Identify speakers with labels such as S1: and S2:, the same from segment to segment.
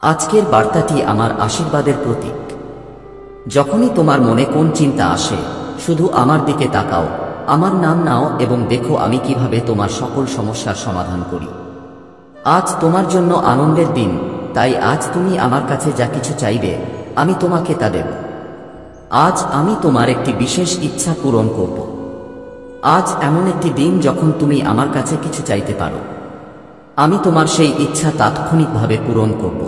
S1: আজকের বার্তাটি আমার আশীর্বাদের প্রতীক। যখনই তোমার মনে কোন চিন্তা আসে, শুধু আমার দিকে তাকাও, আমার নাম নাও এবং দেখো আমি কিভাবে তোমার সকল সমস্যার সমাধান করি। আজ তোমার জন্য আনন্দের দিন, তাই আজ তুমি আমার কাছে যা কিছু চাইবে আমি তোমাকে তা দেব। আজ আমি তোমার একটি বিশেষ ইচ্ছা পূরণ করব। আজ এমন একটি দিন যখন তুমি আমার কাছে কিছু চাইতে পারো। আমি তোমার সেই ইচ্ছা তাৎক্ষণিকভাবে পূরণ করব।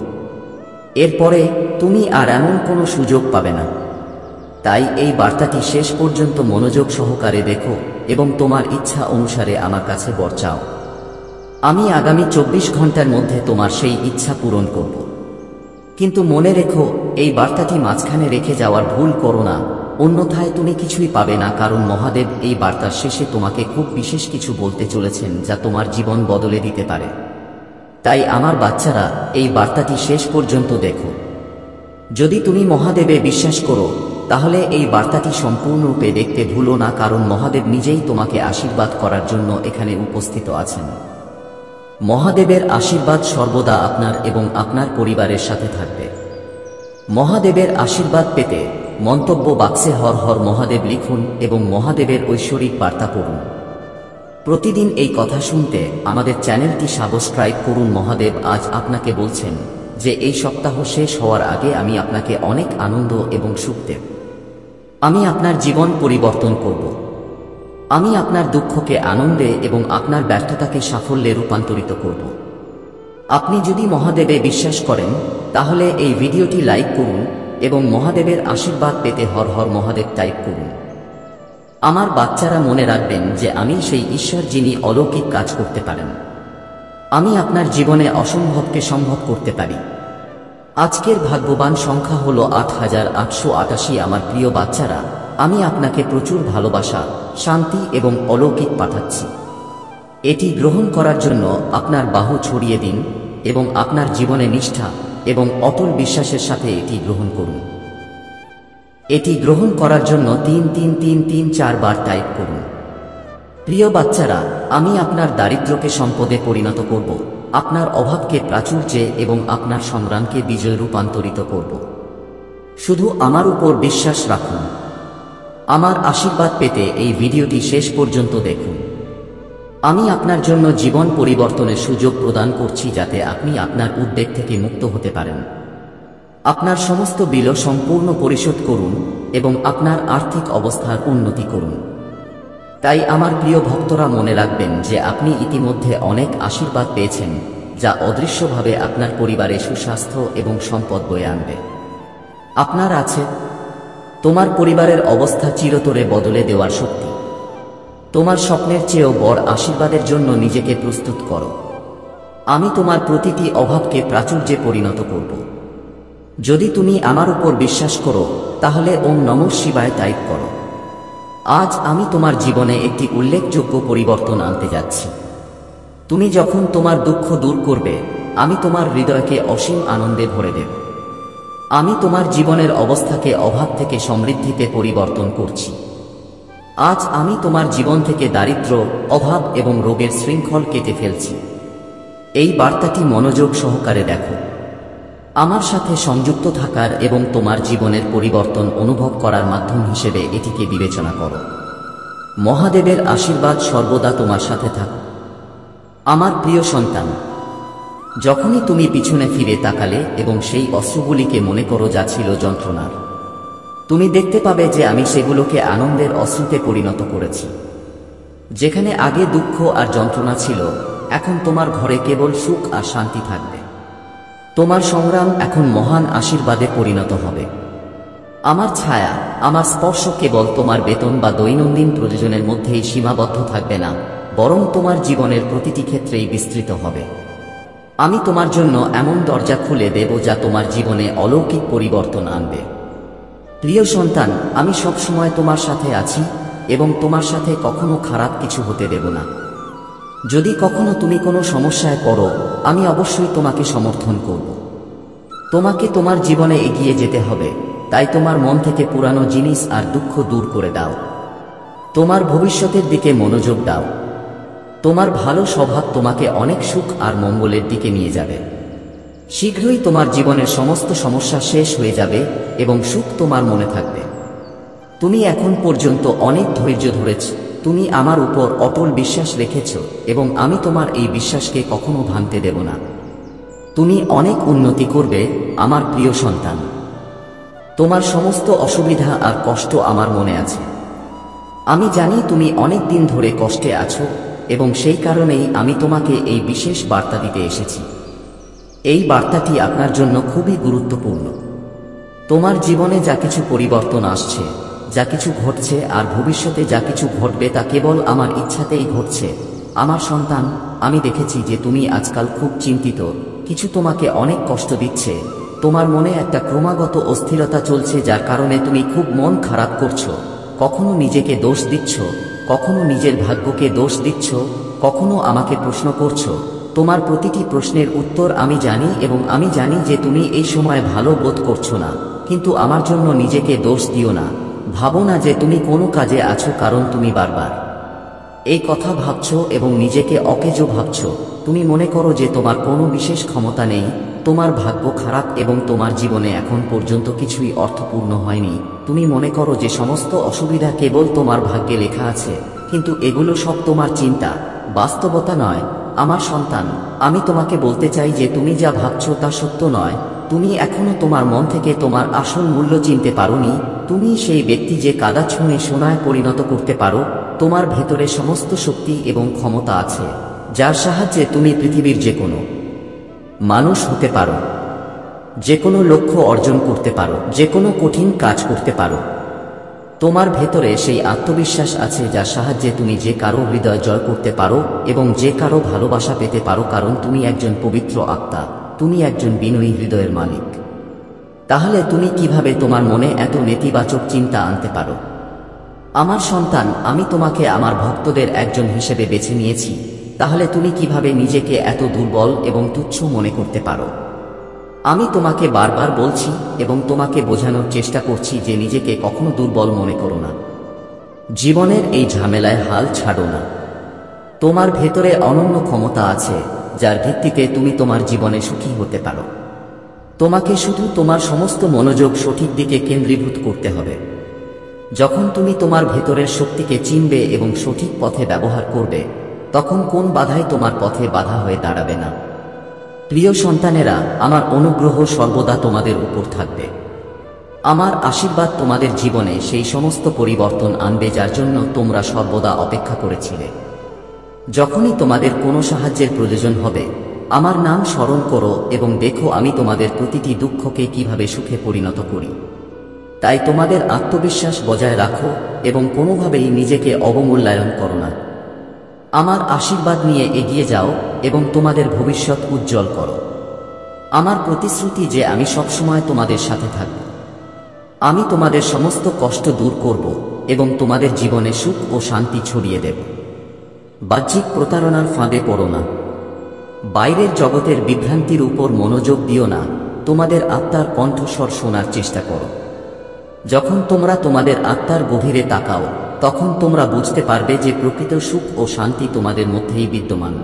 S1: এরপরে তুমি আর এমন কোনো সুযোগ পাবে না। তাই এই বার্তাটি শেষ পর্যন্ত মনোযোগ সহকারে দেখো এবং তোমার ইচ্ছা অনুসারে আমার কাছে বর চাও। আমি আগামী 24 ঘন্টার মধ্যে তোমার সেই ইচ্ছা পূরণ করব। কিন্তু মনে রেখো, এই বার্তাটি মাঝখানে রেখে যাওয়ার ভুল করো না, অন্যথায় তুমি কিছুই পাবে না, কারণ মহাদেব এই বার্তার শেষে তোমাকে খুব বিশেষ কিছু বলতে চলেছেন যা তোমার জীবন বদলে দিতে পারে। তাই আমার বাচ্চারা, এই বার্তাটি শেষ পর্যন্ত দেখো। যদি তুমি মহাদেবে বিশ্বাস করো তাহলে এই বার্তাটি সম্পূর্ণরূপে দেখতে ভুলো না, কারণ মহাদেব নিজেই তোমাকে আশীর্বাদ করার জন্য এখানে উপস্থিত আছেন। মহাদেবের আশীর্বাদ সর্বদা আপনার এবং আপনার পরিবারের সাথে থাকবে। মহাদেবের আশীর্বাদ পেতে মন্তব্য বাক্সে হর হর মহাদেব লিখুন এবং মহাদেবের ঐশ্বরিক বার্তা পড়ুন। প্রতিদিন এই কথা শুনতে আমাদের চ্যানেলটি সাবস্ক্রাইব করুন। মহাদেব আজ আপনাকে বলছেন যে এই সপ্তাহ শেষ হওয়ার আগে আমি আপনাকে অনেক আনন্দ এবং সুখ দেব। আমি আপনার জীবন পরিবর্তন করব। আমি আপনার দুঃখকে আনন্দে এবং আপনার ব্যর্থতাকে সাফল্যে রূপান্তরিত করব। আপনি যদি মহাদেবে বিশ্বাস করেন তাহলে এই ভিডিওটি লাইক করুন এবং মহাদেবের আশীর্বাদ পেতে হর হর মহাদেব টাইপ করুন। আমার বাচ্চারা মনে রাখবেন যে আমি সেই ঈশ্বর যিনি অলৌকিক কাজ করতে পারেন। আমি আপনার জীবনে অসম্ভবকে সম্ভব করতে পারি। আজকের ভাগ্যবান সংখ্যা হল 8888। আমার প্রিয় বাচ্চারা, আমি আপনাকে প্রচুর ভালোবাসা, শান্তি এবং অলৌকিক পাঠাচ্ছি। এটি গ্রহণ করার জন্য আপনার বাহু ছড়িয়ে দিন এবং আপনার জীবনে নিষ্ঠা এবং অটল বিশ্বাসের সাথে এটি গ্রহণ করুন। এটি গ্রহণ করার জন্য 33334 বার টাইপ করুন। প্রিয় বাচ্চারা, আমি আপনার দারিদ্র্যকে সম্পদে পরিণত করব, আপনার অভাবকে প্রাচুর্যে এবং আপনার সংগ্রামকে বিজয়ে রূপান্তরিত করব। শুধু আমার উপর বিশ্বাস রাখুন। আমার আশীর্বাদ পেতে এই ভিডিওটি শেষ পর্যন্ত দেখুন। আমি আপনার জন্য জীবন পরিবর্তনের সুযোগ প্রদান করছি যাতে আপনি আপনার উদ্বেগ থেকে মুক্ত হতে পারেন। আপনার সমস্ত বিল সম্পূর্ণ পরিশোধ করুন এবং আপনার আর্থিক অবস্থার উন্নতি করুন। তাই আমার প্রিয় ভক্তরা মনে রাখবেন যে আপনি ইতিমধ্যে অনেক আশীর্বাদ পেয়েছেন যা অদৃশ্যভাবে আপনার পরিবারে সুস্বাস্থ্য এবং সম্পদ বয়ে আনবে। আপনার আছে তোমার পরিবারের অবস্থা চিরতরে বদলে দেওয়ার শক্তি। তোমার স্বপ্নের চেয়েও বড় আশীর্বাদের জন্য নিজেকে প্রস্তুত করো। আমি তোমার প্রতিটি অভাবকে প্রাচুর্যে পরিণত করব। যদি তুমি আমার উপর বিশ্বাস করো তাহলে ওম নমঃ শিবায় টাইপ করো। আজ আমি তোমার জীবনে একটি উল্লেখযোগ্য পরিবর্তন আনতে যাচ্ছি। তুমি যখন তোমার দুঃখ দূর করবে, আমি তোমার হৃদয়কে অসীম আনন্দে ভরে দেব। আমি তোমার জীবনের অবস্থাকে অভাব থেকে সমৃদ্ধিতে পরিবর্তন করছি। আজ আমি তোমার জীবন থেকে দারিদ্র্য, অভাব এবং রোগের শৃঙ্খল কেটে ফেলছি। এই বার্তাটি মনোযোগ সহকারে দেখো। আমার সাথে সংযুক্ত থাকার এবং তোমার জীবনের পরিবর্তন অনুভব করার মাধ্যম হিসেবে এটিকে বিবেচনা করো। মহাদেবের আশীর্বাদ সর্বদা তোমার সাথে থাকুক। আমার প্রিয় সন্তান, যখনই তুমি পিছনে ফিরে তাকালে এবং সেই অশ্রুগুলিকে মনে করো যা ছিল যন্ত্রণার, তুমি দেখতে পাবে যে আমি সেগুলোকে আনন্দের অশ্রুতে পরিণত করেছি। যেখানে আগে দুঃখ আর যন্ত্রণা ছিল, এখন তোমার ঘরে কেবল সুখ আর শান্তি থাকবে। তোমার সংগ্রাম এখন মহান আশীর্বাদে পরিণত হবে। আমার ছায়া, আমার স্পর্শ কেবল তোমার বেতন বা দৈনন্দিন প্রয়োজনের মধ্যেই সীমাবদ্ধ থাকবে না, বরং তোমার জীবনের প্রতিটি ক্ষেত্রেই বিস্তৃত হবে। আমি তোমার জন্য এমন দরজা খুলে দেব যা তোমার জীবনে অলৌকিক পরিবর্তন আনবে। প্রিয় সন্তান, আমি সবসময় তোমার সাথে আছি এবং তোমার সাথে কখনো খারাপ কিছু হতে দেব না। যদি কখনো তুমি কোনো সমস্যায় পড়ো, আমি অবশ্যই তোমাকে সমর্থন করব। তোমাকে তোমার জীবনে এগিয়ে যেতে হবে, তাই তোমার মন থেকে পুরানো জিনিস আর দুঃখ দূর করে দাও। তোমার ভবিষ্যতের দিকে মনোযোগ দাও। তোমার ভালো স্বভাব তোমাকে অনেক সুখ আর মঙ্গলের দিকে নিয়ে যাবে। শীঘ্রই তোমার জীবনের সমস্ত সমস্যা শেষ হয়ে যাবে এবং সুখ তোমার মনে থাকবে। তুমি এখন পর্যন্ত অনেক ধৈর্য ধরেছ, তুমি আমার উপর অটল বিশ্বাস রেখেছ এবং আমি তোমার এই বিশ্বাসকে কখনো ভাঙতে দেব না। তুমি অনেক উন্নতি করবে আমার প্রিয় সন্তান। তোমার সমস্ত অসুবিধা আর কষ্ট আমার মনে আছে। আমি জানি তুমি অনেক দিন ধরে কষ্টে আছো এবং সেই কারণেই আমি তোমাকে এই বিশেষ বার্তা দিতে এসেছি। এই বার্তাটি আপনার জন্য খুবই গুরুত্বপূর্ণ। তোমার জীবনে যা কিছু পরিবর্তন আসছে, যা কিছু ঘটছে আর ভবিষ্যতে যা কিছু ঘটবে তা কেবল আমার ইচ্ছাতেই ঘটছে। আমার সন্তান, আমি দেখেছি যে তুমি আজকাল খুব চিন্তিত, কিছু তোমাকে অনেক কষ্ট দিচ্ছে, তোমার মনে একটা ক্রমাগত অস্থিরতা চলছে যার কারণে তুমি খুব মন খারাপ করছো। কখনো নিজেকে দোষ দিচ্ছ, কখনো নিজের ভাগ্যকে দোষ দিচ্ছ, কখনো আমাকে প্রশ্ন করছো। তোমার প্রতিটি প্রশ্নের উত্তর আমি জানি এবং আমি জানি যে তুমি এই সময় ভালো বোধ করছো না, কিন্তু আমার জন্য নিজেকে দোষ দিও না। ভাবো না যে তুমি কোনো কাজে আছো কারণ তুমি বারবার এই কথা ভাবছো এবং নিজেকে অকেজো ভাবছো। তুমি মনে করো যে তোমার কোনো বিশেষ ক্ষমতা নেই, তোমার ভাগ্য খারাপ এবং তোমার জীবনে এখন পর্যন্ত কিছুই অর্থপূর্ণ হয়নি। তুমি মনে করো যে সমস্ত অসুবিধা কেবল তোমার ভাগ্যে লেখা আছে, কিন্তু এগুলো সব তোমার চিন্তা, বাস্তবতা নয়। আমার সন্তান, আমি তোমাকে বলতে চাই যে তুমি যা ভাবছো তা সত্য নয়। তুমি এখনো তোমার মন থেকে তোমার আসল মূল্য চিনতে পারোনি। তুমি সেই ব্যক্তি যে কাদা ছুঁয়ে সোনায় পরিণত করতে পারো। তোমার ভেতরে সমস্ত শক্তি এবং ক্ষমতা আছে, যার সাহায্যে তুমি পৃথিবীর যে কোনো মানুষ হতে পারো, যে কোনো লক্ষ্য অর্জন করতে পারো, যে কোনো কঠিন কাজ করতে পারো। তোমার ভেতরে সেই আত্মবিশ্বাস আছে যার সাহায্যে তুমি যে কারো হৃদয় জয় করতে পারো এবং যে কারো ভালোবাসা পেতে পারো, কারণ তুমি একজন পবিত্র আত্মা, তুমি একজন বিনয়ী হৃদয়ের মালিক। তাহলে তুমি কিভাবে তোমার মনে এত নেতিবাচক চিন্তা আনতে পারো? আমার সন্তান, আমি তোমাকে আমার ভক্তদের একজন হিসেবে বেছে নিয়েছি, তাহলে তুমি কিভাবে নিজেকে এত দুর্বল এবং তুচ্ছ মনে করতে পারো? আমি তোমাকে বারবার বলছি এবং তোমাকে বোঝানোর চেষ্টা করছি যে নিজেকে কখনো দুর্বল মনে করো না। জীবনের এই ঝামেলায় হাল ছাড়ো না। তোমার ভেতরে অনন্য ক্ষমতা আছে যার ভিত্তিতে তুমি তোমার জীবনে সুখী হতে পারো। তোমাকে শুধু তোমার সমস্ত মনোযোগ সঠিক দিকে কেন্দ্রীভূত করতে হবে। যখন তুমি তোমার ভেতরের শক্তিকে চিনবে এবং সঠিক পথে ব্যবহার করবে, তখন কোন বাধাই তোমার পথে বাধা হয়ে দাঁড়াবে না। প্রিয় সন্তানেরা, আমার অনুগ্রহ সর্বদা তোমাদের উপর থাকবে। আমার আশীর্বাদ তোমাদের জীবনে সেই সমস্ত পরিবর্তন আনবে যার জন্য তোমরা সর্বদা অপেক্ষা করেছিলে। যখনই তোমাদের কোনো সাহায্যের প্রয়োজন হবে, আমার নাম স্মরণ করো এবং দেখো আমি তোমাদের প্রতিটি দুঃখকে কিভাবে সুখে পরিণত করি। তাই তোমাদের আত্মবিশ্বাস বজায় রাখো এবং কোনোভাবেই নিজেকে অবমূল্যায়ন করো না। আমার আশীর্বাদ নিয়ে এগিয়ে যাও এবং তোমাদের ভবিষ্যৎ উজ্জ্বল করো। আমার প্রতিশ্রুতি যে আমি সবসময় তোমাদের সাথে থাকব। আমি তোমাদের সমস্ত কষ্ট দূর করব এবং তোমাদের জীবনে সুখ ও শান্তি ছড়িয়ে দেব। বাহ্যিক প্রতারণার ফাঁদে পড়ো না। বাইরের জগতের বিভ্রান্তির উপর মনোযোগ দিও না, তোমাদের আত্মার কণ্ঠস্বর শোনার চেষ্টা করো। যখন তোমরা তোমাদের আত্মার গভীরে তাকাও, তখন তোমরা বুঝতে পারবে যে প্রকৃত সুখ ও শান্তি তোমাদের মধ্যেই বিদ্যমান।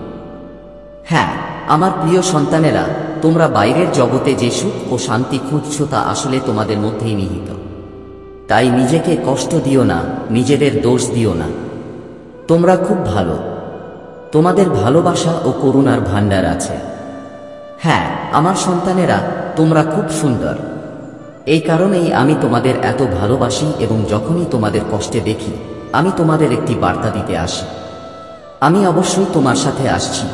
S1: হ্যাঁ, আমার প্রিয় সন্তানেরা, তোমরা বাইরের জগতে যে সুখ ও শান্তি খুঁজছো তা আসলে তোমাদের মধ্যেই নিহিত। তাই নিজেকে কষ্ট দিও না, নিজেদের দোষ দিও না। তোমরা খুব ভালো। তোমাদের ভালোবাসা ও করুণার ভাণ্ডার আছে। হ্যাঁ, আমার সন্তানেরা, তোমরা খুব সুন্দর। এই কারণেই আমি তোমাদের এত ভালোবাসি এবং যখনই তোমাদের কষ্টে দেখি, আমি তোমাদের একটি বার্তা দিতে আসি। আমি অবশ্যই তোমার সাথে আসছি।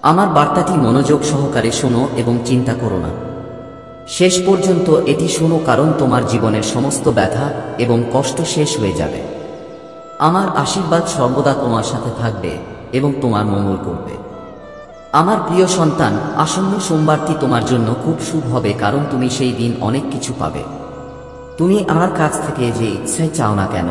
S1: আমার বার্তাটি মনোযোগ সহকারে শোনো এবং চিন্তা করো না। শেষ পর্যন্ত এটি শোনো, কারণ তোমার জীবনের সমস্ত ব্যথা এবং কষ্ট শেষ হয়ে যাবে। আমার আশীর্বাদ সর্বদা তোমার সাথে থাকবে এবং তোমার মঙ্গল করবে। আমার প্রিয় সন্তান, আসন্ন সোমবারটি তোমার জন্য খুব শুভ হবে, কারণ তুমি সেই দিন অনেক কিছু পাবে। তুমি আমার কাছ থেকে যে ইচ্ছাই চাও না কেন,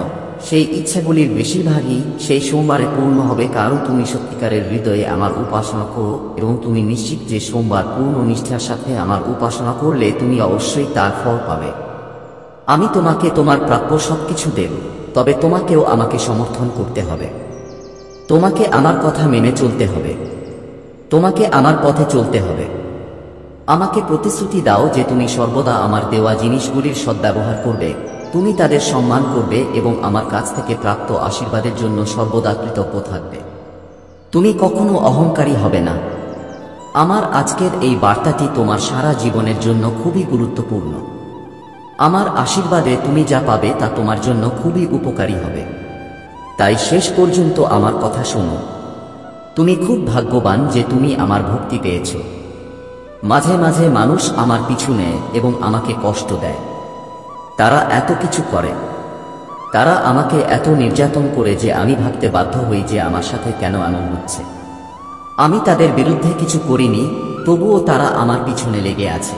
S1: সেই ইচ্ছাগুলির বেশিরভাগই সেই সোমবারে পূর্ণ হবে, কারণ তুমি সত্যিকারের হৃদয়ে আমার উপাসনা করো এবং তুমি নিশ্চিত যে সোমবার পূর্ণ নিষ্ঠার সাথে আমার উপাসনা করলে তুমি অবশ্যই তার ফল পাবে। আমি তোমাকে তোমার প্রাপ্য সবকিছু দেব, তবে তোমাকেও আমাকে সমর্থন করতে হবে। তোমাকে আমার কথা মেনে চলতে হবে। তোমাকে আমার পথে চলতে হবে। আমাকে প্রতিশ্রুতি দাও যে তুমি সর্বদা আমার দেওয়া জিনিসগুলির সদ্ব্যবহার করবে, তুমি তাদের সম্মান করবে এবং আমার কাছ থেকে প্রাপ্ত আশীর্বাদের জন্য সর্বদা কৃতজ্ঞ থাকবে। তুমি কখনো অহংকারী হবে না। আমার আজকের এই বার্তাটি তোমার সারা জীবনের জন্য খুবই গুরুত্বপূর্ণ। আমার আশীর্বাদে তুমি যা পাবে তা তোমার জন্য খুবই উপকারী হবে। তাই শেষ পর্যন্ত আমার কথা শোনো। তুমি খুব ভাগ্যবান যে তুমি আমার ভক্তি পেয়েছ। মাঝে মাঝে মানুষ আমার পিছু নেয় এবং আমাকে কষ্ট দেয়। তারা এত কিছু করে, তারা আমাকে এত নির্যাতন করে যে আমি ভাবতে বাধ্য হই যে আমার সাথে কেন এমন হচ্ছে। আমি তাদের বিরুদ্ধে কিছু করিনি, তবুও তারা আমার পিছনে লেগে আছে।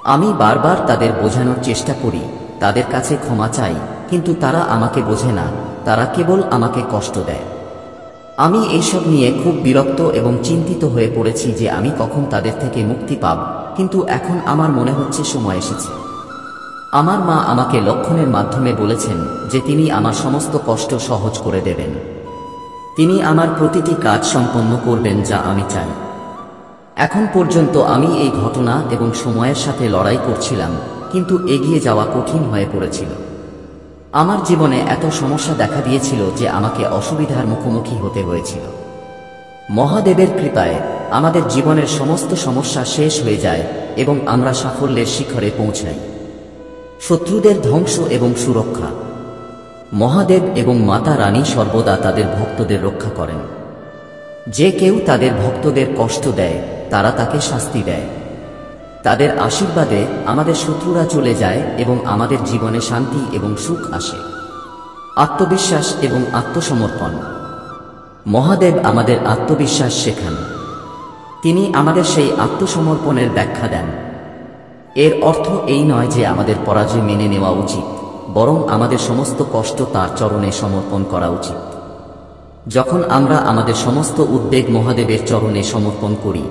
S1: আমি বারবার তাদের বোঝানোর চেষ্টা করি, তাদের কাছে ক্ষমা চাই, কিন্তু তারা আমাকে বোঝে না, তারা কেবল আমাকে কষ্ট দেয়। আমি এইসব নিয়ে খুব বিরক্ত এবং চিন্তিত হয়ে পড়েছি যে আমি কখন তাদের থেকে মুক্তি পাব, কিন্তু এখন আমার মনে হচ্ছে সময় এসেছে। আমার মা আমাকে লক্ষণের মাধ্যমে বলেছেন যে তিনি আমার সমস্ত কষ্ট সহজ করে দেবেন। তিনি আমার প্রতিটি কাজ সম্পন্ন করবেন যা আমি চাই। এখন পর্যন্ত আমি এই ঘটনা এবং সময়ের সাথে লড়াই করছিলাম, কিন্তু এগিয়ে যাওয়া কঠিন হয়ে পড়েছিল। আমার জীবনে এত সমস্যা দেখা দিয়েছিল যে আমাকে অসুবিধার মুখোমুখি হতে হয়েছিল। মহাদেবের কৃপায় আমাদের জীবনের সমস্ত সমস্যা শেষ হয়ে যায় এবং আমরা সাফল্যের শিখরে পৌঁছাই। শত্রুদের ধ্বংস এবং সুরক্ষা। মহাদেব এবং মাতা রানী সর্বদা তাদের ভক্তদের রক্ষা করেন। যে কেউ তাদের ভক্তদের কষ্ট দেয় তারা তাকে শাস্তি দেয়। তাদের আশীর্বাদে আমাদের শত্রুরা চলে যায় এবং আমাদের জীবনে শান্তি এবং সুখ আসে। আত্মবিশ্বাস এবং আত্মসমর্পণ। মহাদেব আমাদের আত্মবিশ্বাস শেখান। তিনি আমাদের সেই আত্মসমর্পণের ব্যাখ্যা দেন। এর অর্থ এই নয় যে আমাদের পরাজয় মেনে নেওয়া উচিত, বরং আমাদের সমস্ত কষ্ট তাঁর চরণে সমর্পণ করা উচিত। যখন আমরা আমাদের সমস্ত উদ্বেগ মহাদেবের চরণে সমর্পণ করি,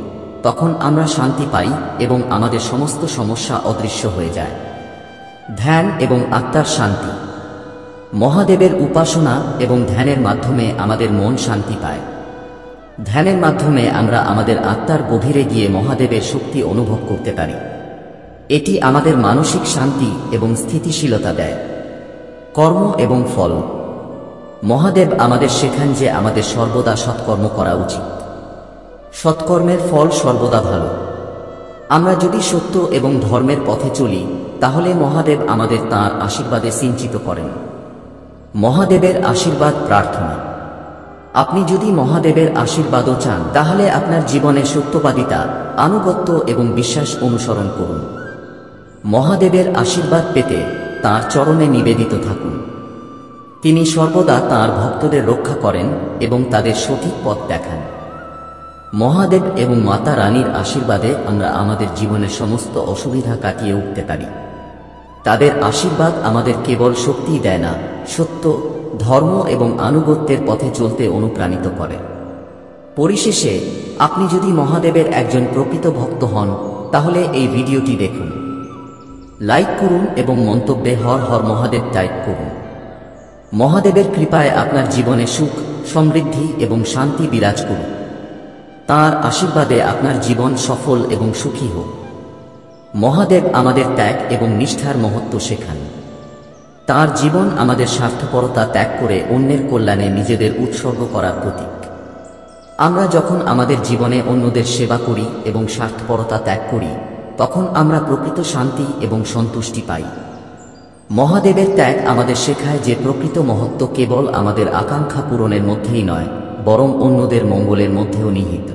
S1: তখন আমরা শান্তি পাই এবং আমাদের সমস্ত সমস্যা অদৃশ্য হয়ে যায়। ধ্যান এবং আত্মার শান্তি। মহাদেবের উপাসনা এবং ধ্যানের মাধ্যমে আমাদের মন শান্তি পায়। ধ্যানের মাধ্যমে আমরা আমাদের আত্মার গভীরে গিয়ে মহাদেবের শক্তি অনুভব করতে পারি। এটি আমাদের মানসিক শান্তি এবং স্থিতিশীলতা দেয়। কর্ম এবং ফল। মহাদেব আমাদের শেখান যে আমাদের সর্বদা সৎকর্ম করা উচিত। সৎকর্মের ফল সর্বদা ভালো। আমরা যদি সত্য এবং ধর্মের পথে চলি, তাহলে মহাদেব আমাদের তাঁর আশীর্বাদে সিঞ্চিত করেন। মহাদেবের আশীর্বাদ প্রার্থনা। আপনি যদি মহাদেবের আশীর্বাদও চান, তাহলে আপনার জীবনে সত্যবাদিতা, আনুগত্য এবং বিশ্বাস অনুসরণ করুন। মহাদেবের আশীর্বাদ পেতে তাঁর চরণে নিবেদিত থাকুন। তিনি সর্বদা তাঁর ভক্তদের রক্ষা করেন এবং তাদের সঠিক পথ দেখান। মহাদেব এবং মাতা রানীর আশীর্বাদে আমরা আমাদের জীবনের সমস্ত অসুবিধা কাটিয়ে উঠতে পারি। তাদের আশীর্বাদ আমাদের কেবল শক্তি দেয় না, সত্য, ধর্ম এবং আনুগত্যের পথে চলতে অনুপ্রাণিত করে। পরিশেষে, আপনি যদি মহাদেবের একজন প্রকৃত ভক্ত হন, তাহলে এই ভিডিওটি দেখুন, লাইক করুন এবং মন্তব্যে হর হর মহাদেব টাইপ করুন। মহাদেবের কৃপায় আপনার জীবনে সুখ, সমৃদ্ধি এবং শান্তি বিরাজ করুন। তাঁর আশীর্বাদে আপনার জীবন সফল এবং সুখী হোক। মহাদেব আমাদের ত্যাগ এবং নিষ্ঠার মহত্ব শেখান। তাঁর জীবন আমাদের স্বার্থপরতা ত্যাগ করে অন্যের কল্যাণে নিজেদের উৎসর্গ করার প্রতীক। আমরা যখন আমাদের জীবনে অন্যদের সেবা করি এবং স্বার্থপরতা ত্যাগ করি, তখন আমরা প্রকৃত শান্তি এবং সন্তুষ্টি পাই। মহাদেবের ত্যাগ আমাদের শেখায় যে প্রকৃত মহত্ব কেবল আমাদের আকাঙ্ক্ষা পূরণের মধ্যেই নয়, বরং অন্যদের মঙ্গলের মধ্যেও নিহিত।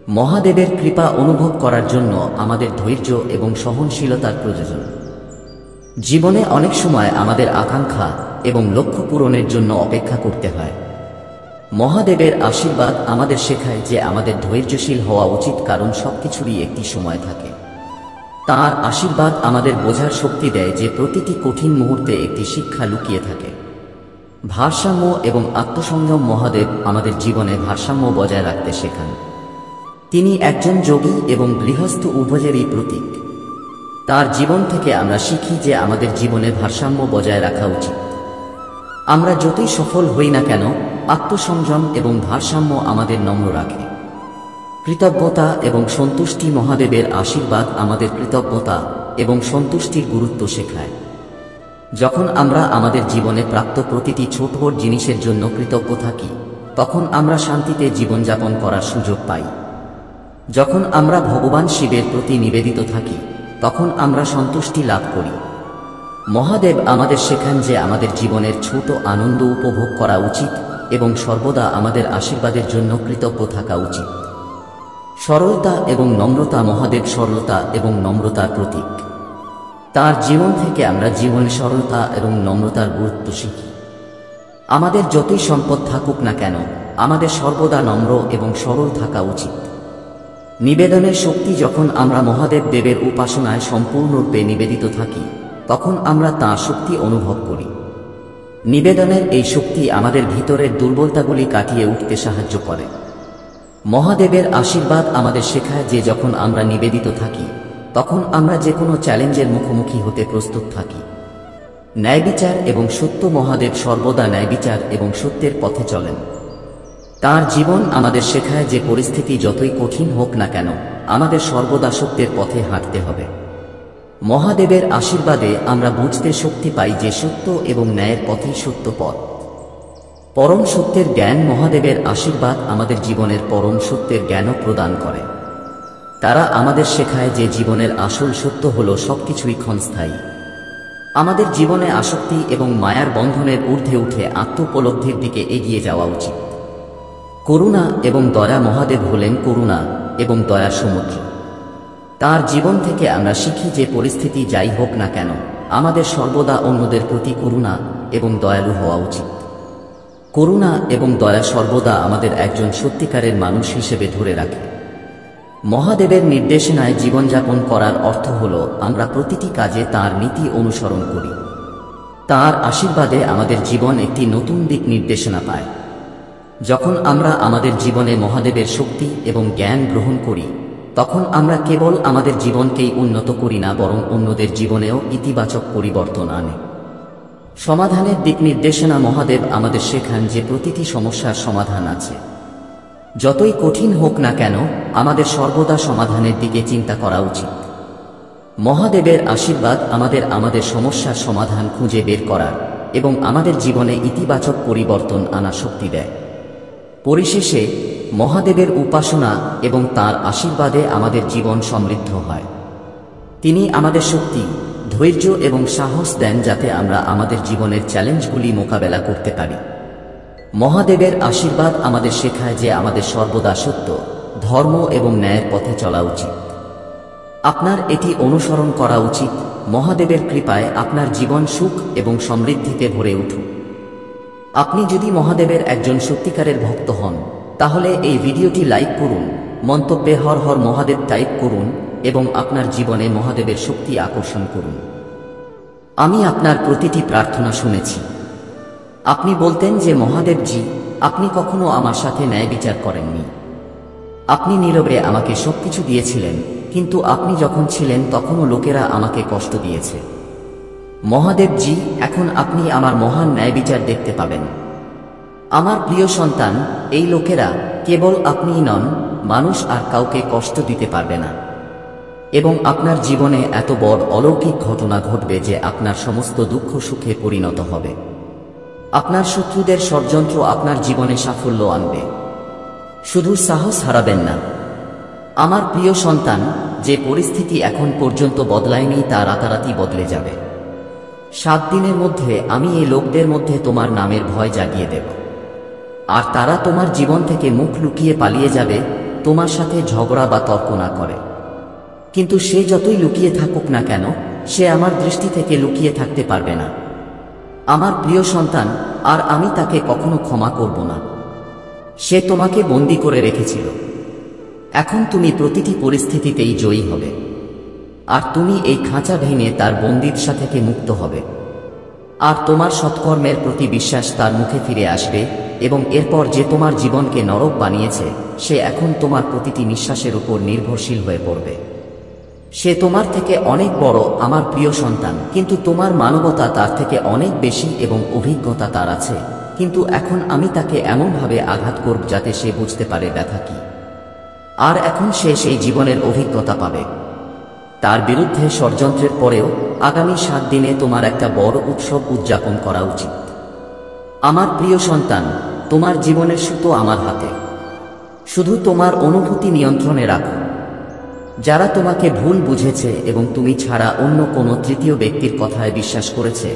S1: মহাদেবের কৃপা অনুভব করার জন্য আমাদের ধৈর্য এবং সহনশীলতার প্রয়োজন। জীবনে অনেক সময় আমাদের আকাঙ্ক্ষা এবং লক্ষ্য পূরণের জন্য অপেক্ষা করতে হয়। মহাদেবের আশীর্বাদ আমাদের শেখায় যে আমাদের ধৈর্যশীল হওয়া উচিত, কারণ সবকিছুরই একটি সময় থাকে। তাঁর আশীর্বাদ আমাদের বোঝার শক্তি দেয় যে প্রতিটি কঠিন মুহূর্তে একটি শিক্ষা লুকিয়ে থাকে। ভারসাম্য এবং আত্মসংযম। মহাদেব আমাদের জীবনে ভারসাম্য বজায় রাখতে শেখান। তিনি একজন যোগী এবং গৃহস্থ উভয়েরই প্রতীক। তার জীবন থেকে আমরা শিখি যে আমাদের জীবনে ভারসাম্য বজায় রাখা উচিত। আমরা যতই সফল হই না কেন, আত্মসংযম এবং ভারসাম্য আমাদের নম্র রাখে। কৃতজ্ঞতা এবং সন্তুষ্টি। মহাদেবের আশীর্বাদ আমাদের কৃতজ্ঞতা এবং সন্তুষ্টির গুরুত্ব শেখায়। যখন আমরা আমাদের জীবনে প্রাপ্ত প্রতিটি ছোট বড় জিনিসের জন্য কৃতজ্ঞ থাকি, তখন আমরা শান্তিতে জীবনযাপন করার সুযোগ পাই। যখন আমরা ভগবান শিবের প্রতি নিবেদিত থাকি, তখন আমরা সন্তুষ্টি লাভ করি। মহাদেব আমাদের শেখান যে আমাদের জীবনের ছোট আনন্দ উপভোগ করা উচিত এবং সর্বদা আমাদের আশীর্বাদের জন্য কৃতজ্ঞ থাকা উচিত। সরলতা এবং নম্রতা। মহাদেব সরলতা এবং নম্রতার প্রতীক। তার জীবন থেকে আমরা জীবনে সরলতা এবং নম্রতার গুরুত্ব শিখি। আমাদের যতই সম্পদ থাকুক না কেন, আমাদের সর্বদা নম্র এবং সরল থাকা উচিত। নিবেদনের শক্তি। যখন আমরা মহাদেব দেবের উপাসনায় সম্পূর্ণরূপে নিবেদিত থাকি, তখন আমরা তাঁর শক্তি অনুভব করি। নিবেদনের এই শক্তি আমাদের ভিতরের দুর্বলতাগুলি কাটিয়ে উঠতে সাহায্য করে। মহাদেবের আশীর্বাদ আমাদের শেখায় যে যখন আমরা নিবেদিত থাকি, তখন আমরা যে কোনো চ্যালেঞ্জের মুখোমুখি হতে প্রস্তুত থাকি। ন্যায়বিচার এবং সত্য। মহাদেব সর্বদা ন্যায়বিচার এবং সত্যের পথে চলেন। তার জীবন আমাদের শেখায় যে পরিস্থিতি যতই কঠিন হোক না কেন, আমাদের সর্বদা সত্যের পথে হাঁটতে হবে। মহাদেবের আশীর্বাদে আমরা বুঝতে শক্তি পাই যে সত্য এবং ন্যায়ের পথই সত্য পথ। পরম সত্যের জ্ঞান। মহাদেবের আশীর্বাদ আমাদের জীবনের পরম সত্যের জ্ঞানও প্রদান করে। তারা আমাদের শেখায় যে জীবনের আসল সত্য হল সবকিছুই ক্ষণস্থায়ী। আমাদের জীবনে আসক্তি এবং মায়ার বন্ধনের ঊর্ধ্বে উঠে আত্মোপলব্ধির দিকে এগিয়ে যাওয়া উচিত। করুণা এবং দয়া। মহাদেব হলেন করুণা এবং দয়ার সমুদ্র। তার জীবন থেকে আমরা শিখি যে পরিস্থিতি যাই হোক না কেন, আমাদের সর্বদা অন্যদের প্রতি করুণা এবং দয়ালু হওয়া উচিত। করুণা এবং দয়া সর্বদা আমাদের একজন সত্যিকারের মানুষ হিসেবে ধরে রাখে। মহাদেবের নির্দেশনায় জীবনযাপন করার অর্থ হল আমরা প্রতিটি কাজে তাঁর নীতি অনুসরণ করি। তাঁর আশীর্বাদে আমাদের জীবন একটি নতুন দিক নির্দেশনা পায়। যখন আমরা আমাদের জীবনে মহাদেবের শক্তি এবং জ্ঞান গ্রহণ করি, তখন আমরা কেবল আমাদের জীবনকেই উন্নত করি না, বরং অন্যদের জীবনেও ইতিবাচক পরিবর্তন আনে। সমাধানের দিক নির্দেশনা। মহাদেব আমাদের শেখান যে প্রতিটি সমস্যার সমাধান আছে। যতই কঠিন হোক না কেন, আমাদের সর্বদা সমাধানের দিকে চিন্তা করা উচিত। মহাদেবের আশীর্বাদ আমাদের সমস্যার সমাধান খুঁজে বের করার এবং আমাদের জীবনে ইতিবাচক পরিবর্তন আনার শক্তি দেয়। পরিশেষে মহাদেবের উপাসনা এবং তাঁর আশীর্বাদে আমাদের জীবন সমৃদ্ধ হয়। তিনি আমাদের শক্তি, ধৈর্য এবং সাহস দেন যাতে আমরা আমাদের জীবনের চ্যালেঞ্জগুলি মোকাবেলা করতে পারি। মহাদেবের আশীর্বাদ আমাদের শেখায় যে আমাদের সর্বদা সত্য, ধর্ম এবং ন্যায়ের পথে চলা উচিত। আপনার এটি অনুসরণ করা উচিত। মহাদেবের কৃপায় আপনার জীবন সুখ এবং সমৃদ্ধিতে ভরে উঠুক। আপনি যদি মহাদেবের একজন সত্যিকারের ভক্ত হন, তাহলে এই ভিডিওটি লাইক করুন, মন্তব্যে হর হর মহাদেব টাইপ করুন এবং আপনার জীবনে মহাদেবের শক্তি আকর্ষণ করুন। আমি আপনার প্রতিটি প্রার্থনা শুনেছি। আপনি বলতেন যে মহাদেবজি, আপনি কখনো আমার সাথে ন্যায় বিচার করেননি। আপনি নীরবে আমাকে সবকিছু দিয়েছিলেন, কিন্তু আপনি যখন ছিলেন তখনও লোকেরা আমাকে কষ্ট দিয়েছে। মহাদেবজি, এখন আপনি আমার মহান ন্যায় বিচার দেখতে পাবেন। আমার প্রিয় সন্তান, এই লোকেরা, কেবল আপনিই নন, মানুষ আর কাউকে কষ্ট দিতে পারবে না। এবং আপনার জীবনে এত বড় অলৌকিক ঘটনা ঘটবে যে আপনার সমস্ত দুঃখ সুখে পরিণত হবে। আপনার শত্রুদের ষড়যন্ত্র আপনার জীবনে সাফল্য আনবে। শুধু সাহস হারাবেন না। আমার প্রিয় সন্তান, যে পরিস্থিতি এখন পর্যন্ত বদলায়নি তা রাতারাতি বদলে যাবে। 7 দিনের মধ্যে আমি এই লোকদের মধ্যে তোমার নামের ভয় জাগিয়ে দেব, আর তারা তোমার জীবন থেকে মুখ লুকিয়ে পালিয়ে যাবে, তোমার সাথে ঝগড়া বা তর্ক না করে। কিন্তু সে যতই লুকিয়ে থাকুক না কেন, সে আমার দৃষ্টি থেকে লুকিয়ে থাকতে পারবে না। আমার প্রিয় সন্তান, আর আমি তাকে কখনো ক্ষমা করব না। সে তোমাকে বন্দী করে রেখেছিল। এখন তুমি প্রতিটি পরিস্থিতিতেই জয়ী হবে, আর তুমি এই খাঁচা ভেঙে তার বন্দিদশা থেকে মুক্ত হবে। আর তোমার সৎকর্মের প্রতি বিশ্বাস তার মুখে ফিরে আসবে, এবং এরপর যে তোমার জীবনকে নরক বানিয়েছে, সে এখন তোমার প্রতিটি নিঃশ্বাসের উপর নির্ভরশীল হয়ে পড়বে। সে তোমার থেকে অনেক বড় আমার প্রিয় সন্তান, কিন্তু তোমার মানবতা তার থেকে অনেক বেশি এবং অভিজ্ঞতা তার আছে। কিন্তু এখন আমি তাকে এমনভাবে আঘাত করব যাতে সে বুঝতে পারে ব্যথা কি। আর এখন সে সেই জীবনের অভিজ্ঞতা পাবে। তার বিরুদ্ধে ষড়যন্ত্রের পরেও আগামী 7 দিনে তোমার একটা বড় উৎসব উদযাপন করা উচিত। আমার প্রিয় সন্তান, তোমার জীবনের সুতো আমার হাতে। শুধু তোমার অনুভূতি নিয়ন্ত্রণে রাখো। যারা তোমাকে ভুল বুঝেছে এবং তুমি ছাড়া অন্য কোনো তৃতীয় ব্যক্তির কথায় বিশ্বাস করেছে,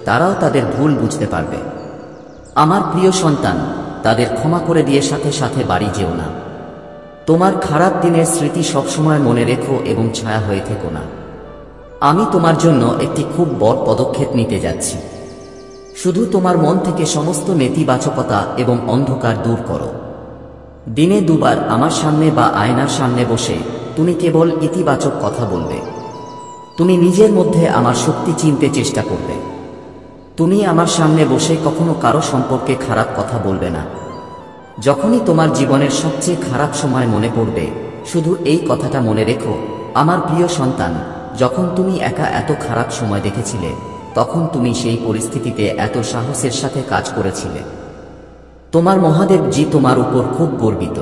S1: তারাও তাদের ভুল বুঝতে পারবে। আমার প্রিয় সন্তান, তাদের ক্ষমা করে দিয়ে সাথে সাথে বাড়ি যেও না। তোমার খারাপ দিনের স্মৃতি সবসময় মনে রেখো এবং ছায়া হয়ে থেকো না। আমি তোমার জন্য একটি খুব বড় পদক্ষেপ নিতে যাচ্ছি। শুধু তোমার মন থেকে সমস্ত নেতিবাচকতা এবং অন্ধকার দূর করো। দিনে 2 বার আমার সামনে বা আয়নার সামনে বসে তুমি কেবল ইতিবাচক কথা বলবে। তুমি নিজের মধ্যে আমার শক্তি চিনতে চেষ্টা করবে। তুমি আমার সামনে বসে কখনো কারো সম্পর্কে খারাপ কথা বলবে না। যখনই তোমার জীবনের সবচেয়ে খারাপ সময় মনে পড়বে, শুধু এই কথাটা মনে রেখো, আমার প্রিয় সন্তান, যখন তুমি একা এত খারাপ সময় দেখেছিলে, তখন তুমি সেই পরিস্থিতিতে এত সাহসের সাথে কাজ করেছিলে। তোমার মহাদেবজি তোমার উপর খুব গর্বিত।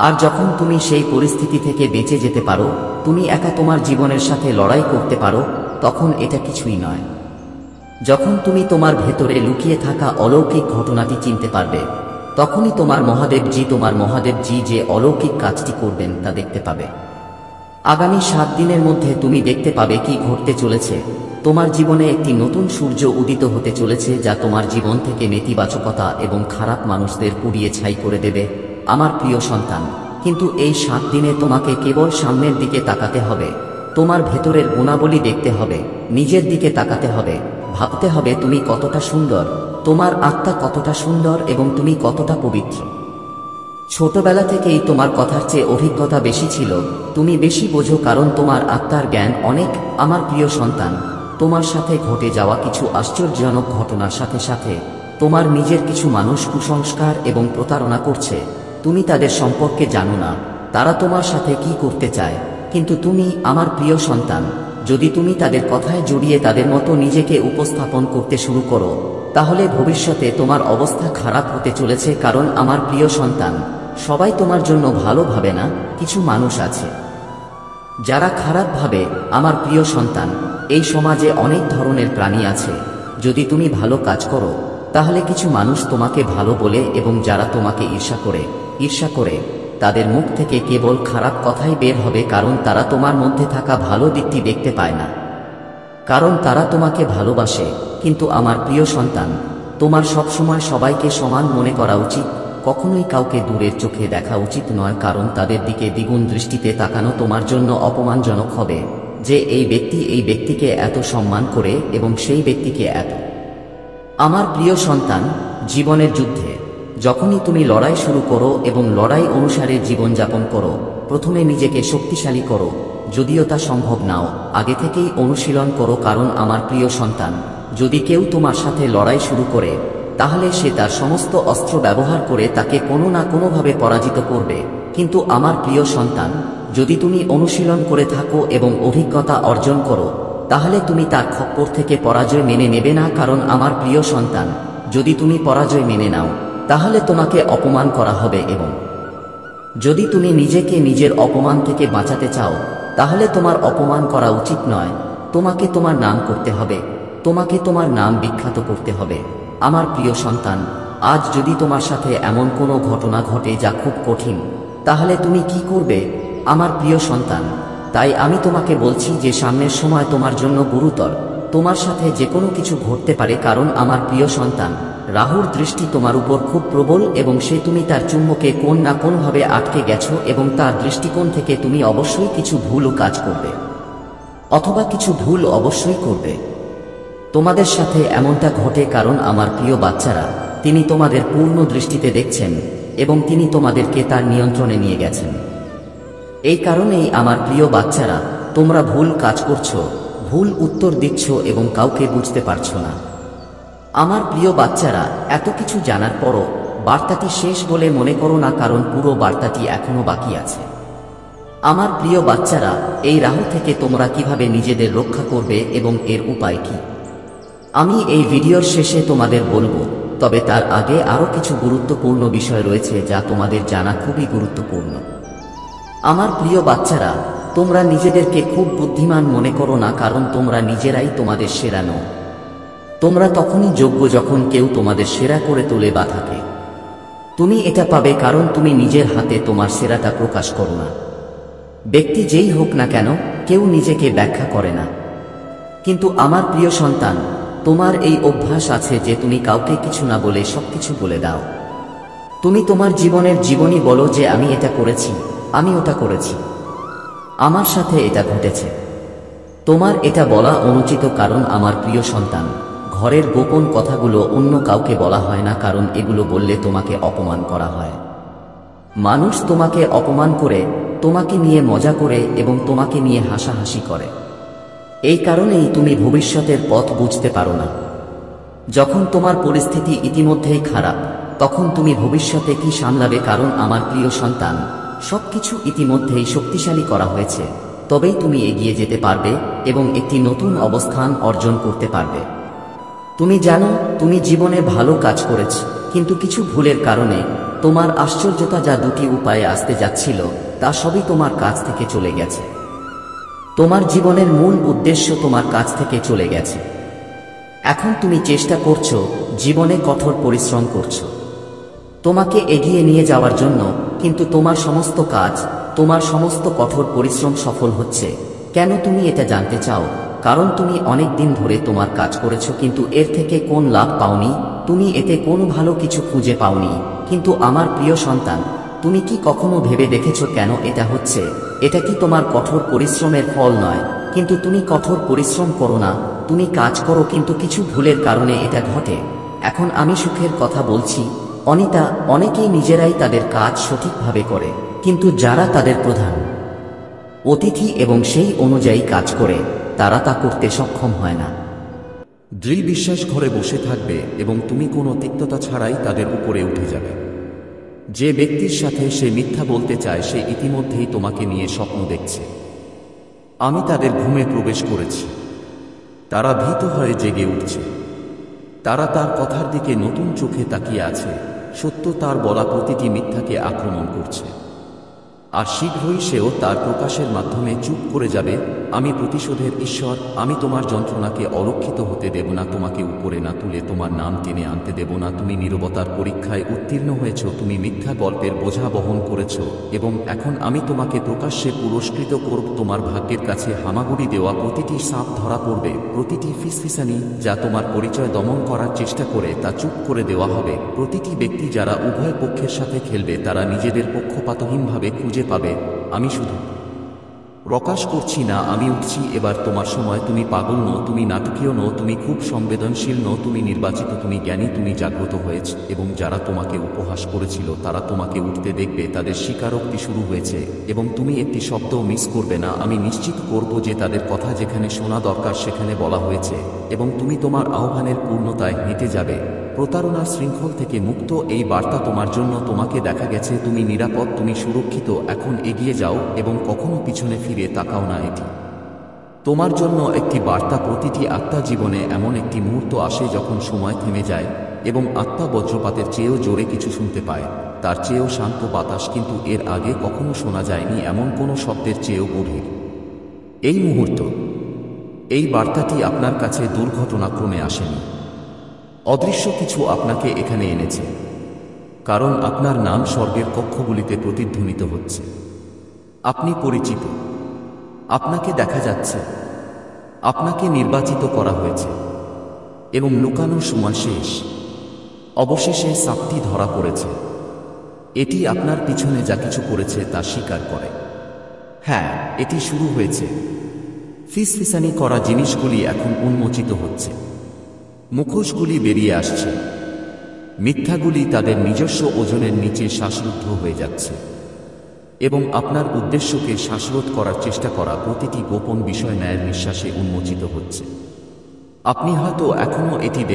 S1: আর যখন তুমি সেই পরিস্থিতি থেকে বেঁচে যেতে পারো, তুমি একা তোমার জীবনের সাথে লড়াই করতে পারো, তখন এটা কিছুই নয়। যখন তুমি তোমার ভেতরে লুকিয়ে থাকা অলৌকিক ঘটনাটি চিনতে পারবে, তখনই তোমার মহাদেবজি যে অলৌকিক কাজটি করবেন তা দেখতে পাবে। আগামী 7 দিনের মধ্যে তুমি দেখতে পাবে কি ঘটতে চলেছে। তোমার জীবনে একটি নতুন সূর্য উদিত হতে চলেছে, যা তোমার জীবন থেকে নেতিবাচকতা এবং খারাপ মানুষদের পুড়িয়ে ছাই করে দেবে। আমার প্রিয় সন্তান, কিন্তু এই 7 দিনে তোমাকে কেবল সামনের দিকে তাকাতে হবে। তোমার ভেতরের গুণাবলী দেখতে হবে, নিজের দিকে তাকাতে হবে, ভাবতে হবে তুমি কতটা সুন্দর, তোমার আত্মা কতটা সুন্দর এবং তুমি কতটা পবিত্র। ছোটবেলা থেকেই তোমার কথার চেয়ে অভিজ্ঞতা বেশি ছিল, তুমি বেশি বোঝো কারণ তোমার আত্মার জ্ঞান অনেক। আমার প্রিয় সন্তান, তোমার সাথে ঘটে যাওয়া কিছু আশ্চর্যজনক ঘটনার সাথে সাথে তোমার নিজের কিছু মানুষ কুসংস্কার এবং প্রতারণা করছে। তুমি তাদের সম্পর্কে জানো না, তারা তোমার সাথে কি করতে চায়, কিন্তু তুমি, আমার প্রিয় সন্তান, যদি তুমি তাদের কথায় জড়িয়ে তাদের মতো নিজেকে উপস্থাপন করতে শুরু করো, তাহলে ভবিষ্যতে তোমার অবস্থা খারাপ হতে চলেছে। কারণ আমার প্রিয় সন্তান, সবাই তোমার জন্য ভালো ভাবে না। কিছু মানুষ আছে যারা খারাপ ভাবে। আমার প্রিয় সন্তান, এই সমাজে অনেক ধরনের প্রাণী আছে। যদি তুমি ভালো কাজ করো, তাহলে কিছু মানুষ তোমাকে ভালো বলে, এবং যারা তোমাকে ঈর্ষা করে তাদের মুখ থেকে কেবল খারাপ কথাই বের হবে, কারণ তারা তোমার মধ্যে থাকা ভালো দিকটি দেখতে পায় না, কারণ তারা তোমাকে ভালোবাসে। কিন্তু আমার প্রিয় সন্তান, তোমার সবসময় সবাইকে সমান মনে করা উচিত। কখনোই কাউকে দূরের চোখে দেখা উচিত নয়, কারণ তাদের দিকে দ্বিগুণ দৃষ্টিতে তাকানো তোমার জন্য অপমানজনক হবে। যে এই ব্যক্তিকে এত সম্মান করে এবং সেই ব্যক্তিকে এত। আমার প্রিয় সন্তান, জীবনের যুদ্ধে যখনই তুমি লড়াই শুরু করো এবং লড়াই অনুসারে জীবনযাপন করো, প্রথমে নিজেকে শক্তিশালী করো। যদিও তা সম্ভব নাও, আগে থেকেই অনুশীলন করো। কারণ আমার প্রিয় সন্তান, যদি কেউ তোমার সাথে লড়াই শুরু করে, তাহলে সে তার সমস্ত অস্ত্র ব্যবহার করে তাকে কোনো না কোনোভাবে পরাজিত করবে। কিন্তু আমার প্রিয় সন্তান, যদি তুমি অনুশীলন করে থাকো এবং অভিজ্ঞতা অর্জন করো, তাহলে তুমি তার খপ্পর থেকে পরাজয় মেনে নেবে না। কারণ আমার প্রিয় সন্তান, যদি তুমি পরাজয় মেনে নাও, তাহলে তোমাকে অপমান করা হবে, এবং যদি তুমি নিজেকে নিজের অপমান থেকে বাঁচাতে চাও, তাহলে তোমার অপমান করা উচিত নয়। তোমাকে তোমার নাম করতে হবে, তোমাকে তোমার নাম বিখ্যাত করতে হবে। আমার প্রিয় সন্তান, আজ যদি তোমার সাথে এমন কোনো ঘটনা ঘটে যা খুব কঠিন, তাহলে তুমি কি করবে? আমার প্রিয় সন্তান, তাই আমি তোমাকে বলছি যে সামনের সময় তোমার জন্য গুরুতর। তোমার সাথে যে কোনো কিছু ঘটতে পারে, কারণ আমার প্রিয় সন্তান, রাহুর দৃষ্টি তোমার উপর খুব প্রবল, এবং তুমি তার চুম্বকে কোন না কোনভাবে আটকে গেছো, এবং তার দৃষ্টিকোণ থেকে তুমি অবশ্যই কিছু ভুলও কাজ করবে, অথবা কিছু ভুল অবশ্যই করবে। তোমাদের সাথে এমনটা ঘটে কারণ আমার প্রিয় বাচ্চারা, তিনি তোমাদের পূর্ণ দৃষ্টিতে দেখছেন এবং তিনি তোমাদেরকে তার নিয়ন্ত্রণে নিয়ে গেছেন। এই কারণেই আমার প্রিয় বাচ্চারা, তোমরা ভুল কাজ করছো, ভুল উত্তর দিচ্ছ এবং কাউকে বুঝতে পারছো না। আমার প্রিয় বাচ্চারা, এত কিছু জানার পরও বার্তাটি শেষ বলে মনে করো না, কারণ পুরো বার্তাটি এখনো বাকি আছে। আমার প্রিয় বাচ্চারা, এই রাহু থেকে তোমরা কিভাবে নিজেদের রক্ষা করবে এবং এর উপায় কি, আমি এই ভিডিওর শেষে তোমাদের বলবো। তবে তার আগে আরো কিছু গুরুত্বপূর্ণ বিষয় রয়েছে যা তোমাদের জানা খুবই গুরুত্বপূর্ণ। আমার প্রিয় বাচ্চারা, তোমরা নিজেদেরকে খুব বুদ্ধিমান মনে করো না, কারণ তোমরা নিজেরাই তোমাদের সেরা নও। তোমরা তখনই যোগ্য যখন কেউ তোমাদের সেরা করে তোলে বা থাকে। তুমি এটা পাবে কারণ তুমি নিজের হাতে তোমার সেরাটা প্রকাশ করো না। ব্যক্তি যেই হোক না কেন, কেউ নিজেকে ব্যাখ্যা করে না। কিন্তু আমার প্রিয় সন্তান, তোমার এই অভ্যাস আছে যে তুমি কাউকে কিছু না বলে সবকিছু বলে দাও। তুমি তোমার জীবনের জীবনী বলো যে আমি এটা করেছি, আমি ওটা করেছি, আমার সাথে এটা ঘটেছে। তোমার এটা বলা অনুচিত, কারণ আমার প্রিয় সন্তান, ঘরের গোপন কথাগুলো অন্য কাউকে বলা হয় না, কারণ এগুলো বললে তোমাকে অপমান করা হয়। মানুষ তোমাকে অপমান করে, তোমাকে নিয়ে মজা করে এবং তোমাকে নিয়ে হাসাহাসি করে। এই কারণেই তুমি ভবিষ্যতের পথ বুঝতে পারো না। যখন তোমার পরিস্থিতি ইতিমধ্যেই খারাপ, তখন তুমি ভবিষ্যতে কি সামলাবে? কারণ আমার প্রিয় সন্তান, সবকিছু ইতিমধ্যেই শক্তিশালী করা হয়েছে, তবেই তুমি এগিয়ে যেতে পারবে এবং একটি নতুন অবস্থান অর্জন করতে পারবে। তুমি জানো তুমি জীবনে ভালো কাজ করেছ, কিন্তু কিছু ভুলের কারণে তোমার আশ্চর্যতা যা দুটি উপায়ে আসতে যাচ্ছিল, তা সবই তোমার কাছ থেকে চলে গেছে। তোমার জীবনের মূল উদ্দেশ্য তোমার কাছ থেকে চলে গেছে। এখন তুমি চেষ্টা করছো, জীবনে কঠোর পরিশ্রম করছো তোমাকে এগিয়ে নিয়ে যাওয়ার জন্য, কিন্তু তোমার সমস্ত কাজ, তোমার সমস্ত কঠোর পরিশ্রম সফল হচ্ছে কেন? তুমি এটা জানতে চাও, কারণ তুমি অনেক দিন ধরে তোমার কাজ করেছো, কিন্তু এর থেকে কোন লাভ পাওনি। তুমি এতে কোনো ভালো কিছু খুঁজে পাওনি। কিন্তু আমার প্রিয় সন্তান, তুমি কি কখনো ভেবে দেখেছো কেন এটা হচ্ছে? এটা কি তোমার কঠোর পরিশ্রমের ফল নয়? কিন্তু তুমি কঠোর পরিশ্রম করো না, তুমি কাজ করো, কিন্তু কিছু ভুলের কারণে এটা ঘটে। এখন আমি সুখের কথা বলছি অনিতা, অনেকেই নিজেরাই তাদের কাজ সঠিকভাবে করে, কিন্তু যারা তাদের প্রধান অতিথি এবং সেই অনুযায়ী কাজ করে, তারা তা করতে সক্ষম হয় না।
S2: দৃঢ় বিশ্বাস ঘরে বসে থাকবে এবং তুমি কোনো তিক্ততা ছাড়াই তাদের উপরে উঠে যাবে। যে ব্যক্তির সাথে সে মিথ্যা বলতে চায়, সে ইতিমধ্যেই তোমাকে নিয়ে স্বপ্ন দেখছে। আমি তাদের ঘুমে প্রবেশ করেছি। তারা ভীত হয়ে জেগে উঠছে। তারা তার কথার দিকে নতুন চোখে তাকিয়ে আছে। সত্য তার বলা প্রতিটি মিথ্যাকে আক্রমণ করছে, আর শীঘ্রই সেও তার প্রকাশের মাধ্যমে চুপ করে যাবে। আমি প্রতিশোধের ঈশ্বর, আমি তোমার যন্ত্রণাকে অরক্ষিত হতে দেব না, তোমাকে উপরে না তুলে তোমার নাম টেনে আনতে দেব না। তুমি নীরবতার পরীক্ষায় উত্তীর্ণ হয়েছ, তুমি মিথ্যা গল্পের বোঝা বহন করেছ, এবং এখন আমি তোমাকে প্রকাশ্যে পুরস্কৃত করব। তোমার ভাগ্যের কাছে হামাগুড়ি দেওয়া প্রতিটি সাপ ধরা পড়বে, প্রতিটি ফিসফিসানি যা তোমার পরিচয় দমন করার চেষ্টা করে তা চুপ করে দেওয়া হবে। প্রতিটি ব্যক্তি যারা উভয় পক্ষের সাথে খেলবে, তারা নিজেদের পক্ষপাতহীনভাবে খুঁজে পাবে। আমি শুধু প্রকাশ করছি না, আমি উঠছি। এবার তোমার সময়। তুমি পাগল নও, তুমি নাটকীয় নও, তুমি খুব সংবেদনশীল নও, তুমি নির্বাচিত, তুমি জ্ঞানী, তুমি জাগ্রত হয়েছ। এবং যারা তোমাকে উপহাস করেছিল, তারা তোমাকে উঠতে দেখবে, তাদের স্বীকারোক্তি শুরু হয়েছে, এবং তুমি একটি শব্দও মিস করবে না। আমি নিশ্চিত করব যে তাদের কথা যেখানে শোনা দরকার সেখানে বলা হয়েছে, এবং তুমি তোমার আহ্বানের পূর্ণতায় হেঁটে যাবে, প্রতারণার শৃঙ্খল থেকে মুক্ত। এই বার্তা তোমার জন্য। তোমাকে দেখা গেছে, তুমি নিরাপদ, তুমি সুরক্ষিত। এখন এগিয়ে যাও এবং কখনো পিছনে ফিরে তাকাও না। এটি তোমার জন্য একটি বার্তা। প্রতিটি আত্মা জীবনে এমন একটি মুহূর্ত আসে যখন সময় থেমে যায় এবং আত্মা বজ্রপাতের চেয়েও জোরে কিছু শুনতে পায়, তার চেয়েও শান্ত বাতাস, কিন্তু এর আগে কখনো শোনা যায়নি এমন কোনো শব্দের চেয়েও গভীর। এই মুহূর্ত, এই বার্তাটি আপনার কাছে দুর্ঘটনাক্রমে আসেনি। অদৃশ্য কিছু আপনাকে এখানে এনেছে, কারণ আপনার নাম স্বর্গের কক্ষগুলিতে প্রতিধ্বনিত হচ্ছে। আপনি পরিচিত, আপনাকে দেখা যাচ্ছে, আপনাকে নির্বাচিত করা হয়েছে, এবং লুকানোর সময় শেষ। অবশেষে সাপটি ধরা পড়েছে। এটি আপনার পিছনে যা কিছু করেছে তা স্বীকার করে। হ্যাঁ, এটি শুরু হয়েছে। ফিসফিসানি করা জিনিসগুলি এখন উন্মোচিত হচ্ছে। মুখোশগুলি বেরিয়ে আসছে। মিথ্যাগুলি তাদের নিজস্ব ওজনের নিচে শ্বাসরুদ্ধ হয়ে যাচ্ছে, এবং আপনার উদ্দেশ্যকে শ্বাসরোধ করার চেষ্টা করা প্রতিটি গোপন বিষয় ন্যায়ের নিঃশ্বাসে উন্মোচিত হচ্ছে। আপনি হয়তো এখনও এটি